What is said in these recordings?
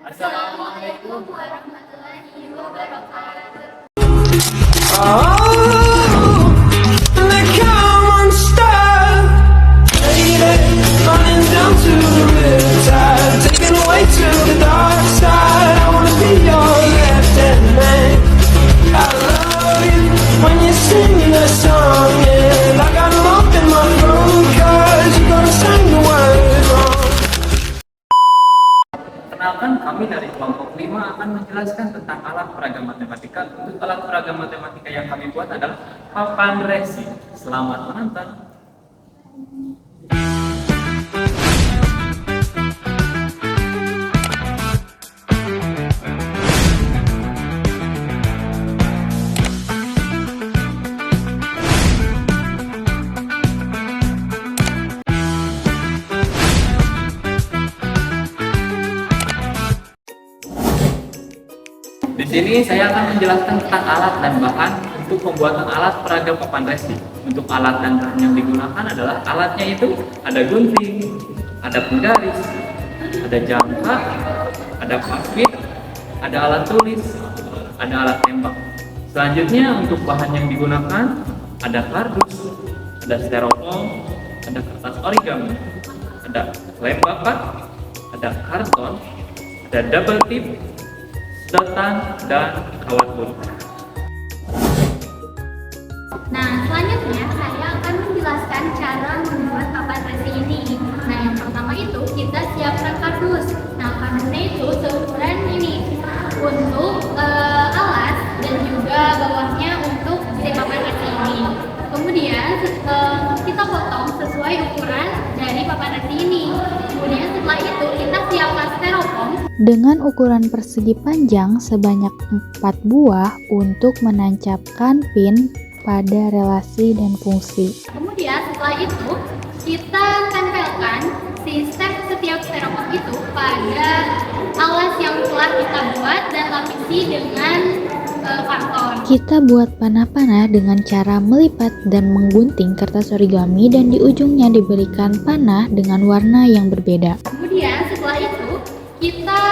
Assalamualaikum warahmatullahi wabarakatuh. Oh, like I'm unstuck, lady, running down to the riptide, taken away to the dark side. I wanna be your left-hand man. I love you when you're singing that song, and I got them up in my room 'cause you're gonna sing the words wrong. Perkenalkan, kami dari kelompok 5 akan menjelaskan tentang alat peraga matematika. Untuk alat peraga matematika yang kami buat adalah papan resi. Selamat menonton. Di sini saya akan menjelaskan tentang alat dan bahan untuk pembuatan alat peraga papan resi. Untuk alat dan bahan yang digunakan adalah alatnya itu ada gunting, ada penggaris, ada jangka, ada pasir, ada alat tulis, ada alat tembak. Selanjutnya untuk bahan yang digunakan ada kardus, ada styrofoam, ada kertas origami, ada lem bakar, ada karton, ada double tip, sedotan, dan kawat bulu. Nah, selanjutnya saya akan menjelaskan cara membuat papan resi ini. Nah, yang pertama itu kita siapkan kardus. Nah, kardusnya itu seukuran ini untuk alas dan juga bawahnya untuk si papan resi ini. Kemudian kita potong sesuai ukuran dari papan resi ini. Kemudian setelah itu kita siapkan styrofoam dengan ukuran persegi panjang sebanyak 4 buah untuk menancapkan pin pada relasi dan fungsi. Kemudian setelah itu kita tempelkan si setiap styrofoam itu pada alas yang telah kita buat dan lapisi dengan karton. Kita buat panah-panah dengan cara melipat dan menggunting kertas origami dan di ujungnya diberikan panah dengan warna yang berbeda. Kemudian setelah itu kita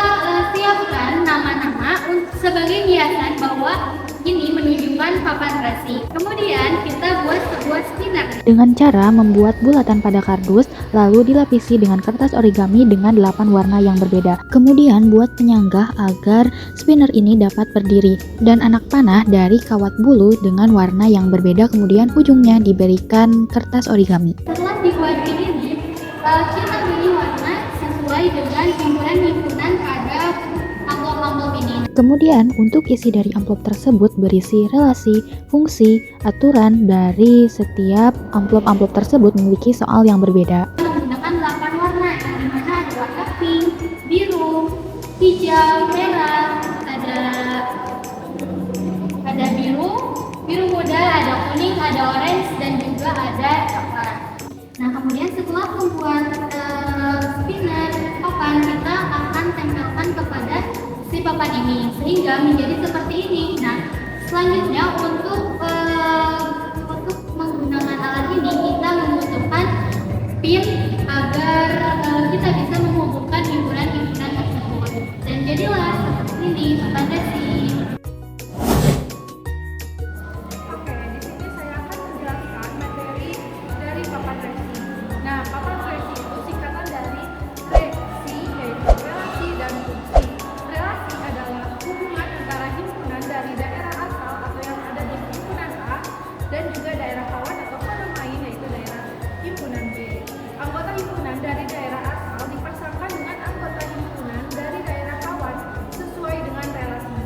siapkan nama-nama sebagai hiasan bahwa ini menunjukkan papan resi. Kemudian kita buat sebuah spinner Dengan cara membuat bulatan pada kardus, lalu dilapisi dengan kertas origami dengan 8 warna yang berbeda. Kemudian buat penyanggah agar spinner ini dapat berdiri. Dan anak panah dari kawat bulu dengan warna yang berbeda, kemudian ujungnya diberikan kertas origami. Setelah dibuat ini, kita pilih warna sesuai dengan himpunan-himpunan pada amplop-amplop ini. Kemudian untuk isi dari amplop tersebut berisi relasi, fungsi, aturan dari setiap amplop-amplop tersebut memiliki soal yang berbeda. Menggunakan 8 warna, yang dimana ada warna pink, biru, hijau, merah, ada biru muda, ada kuning, ada orange, dan juga ada coklat. Nah, kemudian setelah membuat spinner papan, kita akan tempelkan kepada si papan ini sehingga menjadi seperti ini. Nah, selanjutnya untuk menggunakan alat ini kita membutuhkan pin agar kita bisa menghubungkan himpunan-himpunan tersebut. Dan jadilah seperti ini papan resi. Oke, di sini saya akan menjelaskan materi dari papan resi. Nah, papan resi itu singkatan dari resi, yaitu relasi dan fungsi. Relasi adalah hubungan antara himpunan dari daerah asal atau yang ada di himpunan A dan juga daerah kawan atau kawan lain, yaitu daerah himpunan B. Anggota himpunan dari daerah asal dipasangkan dengan anggota himpunan dari daerah kawan sesuai dengan relasinya.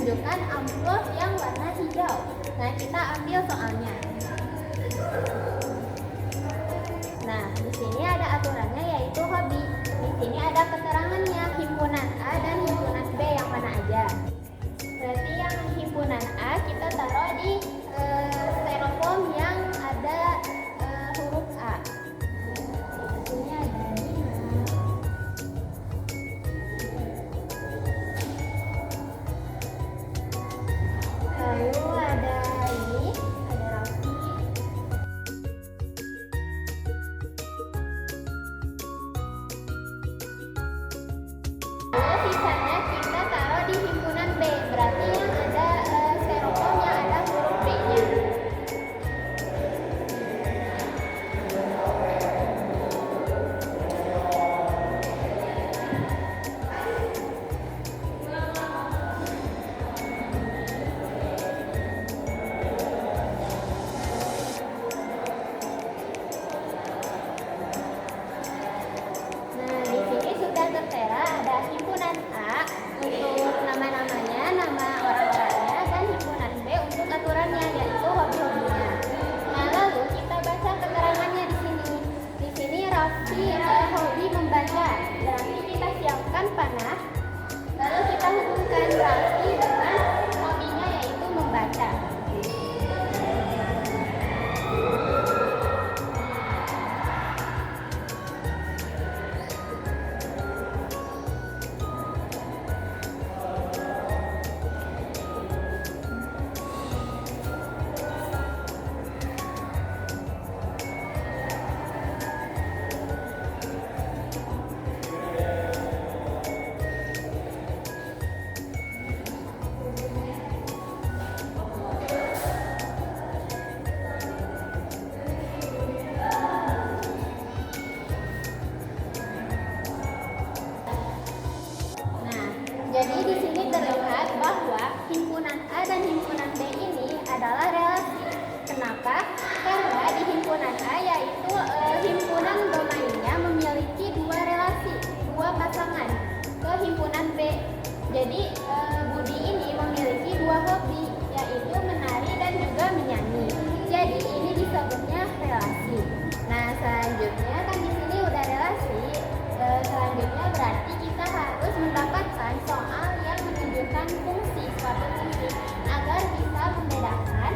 menunjukkan amplop yang warna hijau. Nah, kita ambil soalnya. Nah, di sini ada aturannya yaitu hobi. Di sini ada keterangannya, himpunan A dan himpunan B yang mana aja. Berarti yang himpunan A kita taruh di styrofoam yang ada huruf A. Ini ada 5. Lalu ada ini, ada Raffi. Lalu sisanya kita taruh di himpunan B. Berarti yang ada styrofoam yang ada huruf B-nya. Nah, di sini sudah tertera ada himpunan A untuk nama-namanya, nama orang-orangnya, dan himpunan B untuk aturannya, yaitu hobi-hobinya. Nah, lalu kita baca keterangannya di sini. Di sini Raffi hobi membaca. Berarti kita siapkan panah. Lalu kita hubungkan Raffi dengan hobinya yaitu membaca. Nah, jadi di sini terlihat bahwa himpunan A dan himpunan B ini adalah relasi. Kenapa? Karena di himpunan A yaitu himpunan domainnya memiliki dua relasi, dua pasangan ke himpunan B. Jadi Budi ini memiliki dua hobi, yaitu menari dan juga menyanyi. Jadi ini disebutnya relasi. Nah, selanjutnya kan di sini udah relasi. Selanjutnya berarti kita harus mendapatkan soal yang menunjukkan fungsi, suatu fungsi, agar bisa membedakan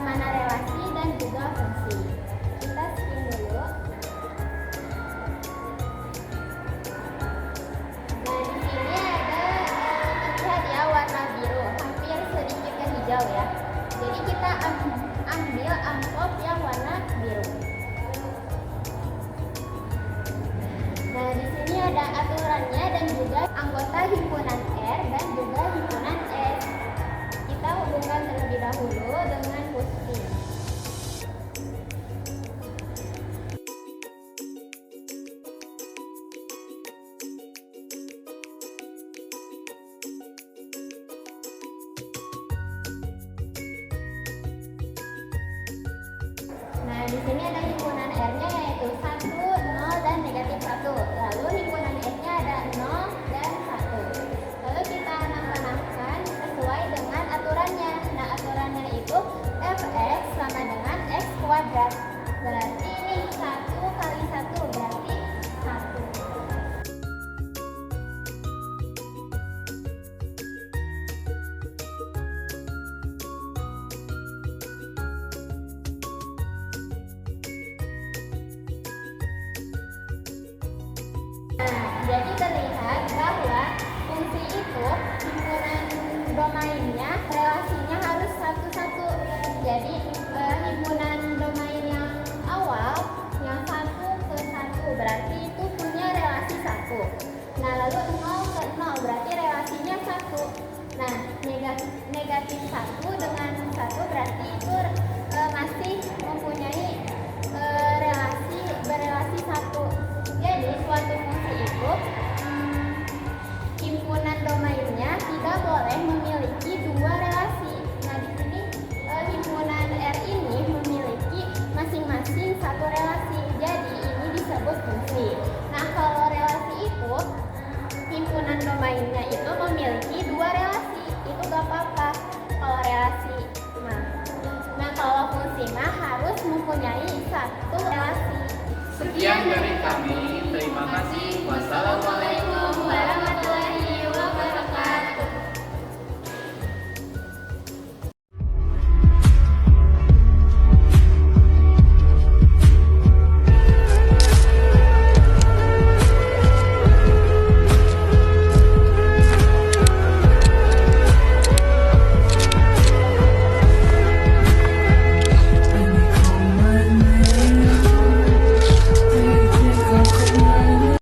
mana relasi dan juga fungsi. Kita skim dulu. Nah, di sini ada terlihat ya warna biru, hampir sedikit ke hijau ya. Jadi kita ambil amplop yang warna biru. Nah, di sini ada aturannya dan juga anggota himpunan R dan juga himpunan S. Kita hubungkan terlebih dahulu dengan Pusti. Nah, di sini ada himpunan R-nya yaitu 1, 0, dan negatif 1. Lalu himpunan S-nya ada 0 dan 1. Lalu kita nambah-nambahkan sesuai dengan aturannya. Nah, aturannya itu Fx sama dengan X kuadrat. Berarti ini 1 kali 1 berarti 1. Nah, jadi terlihat bahwa fungsi itu himpunan domainnya relasinya harus satu-satu. Jadi himpunan domain yang awal yang 1 ke 1 berarti itu punya relasi 1. Nah, lalu 0 ke 0 berarti relasinya 1. Nah, negatif 1 dengan 1 berarti itu masih mempunyai berelasi 1. Jadi suatu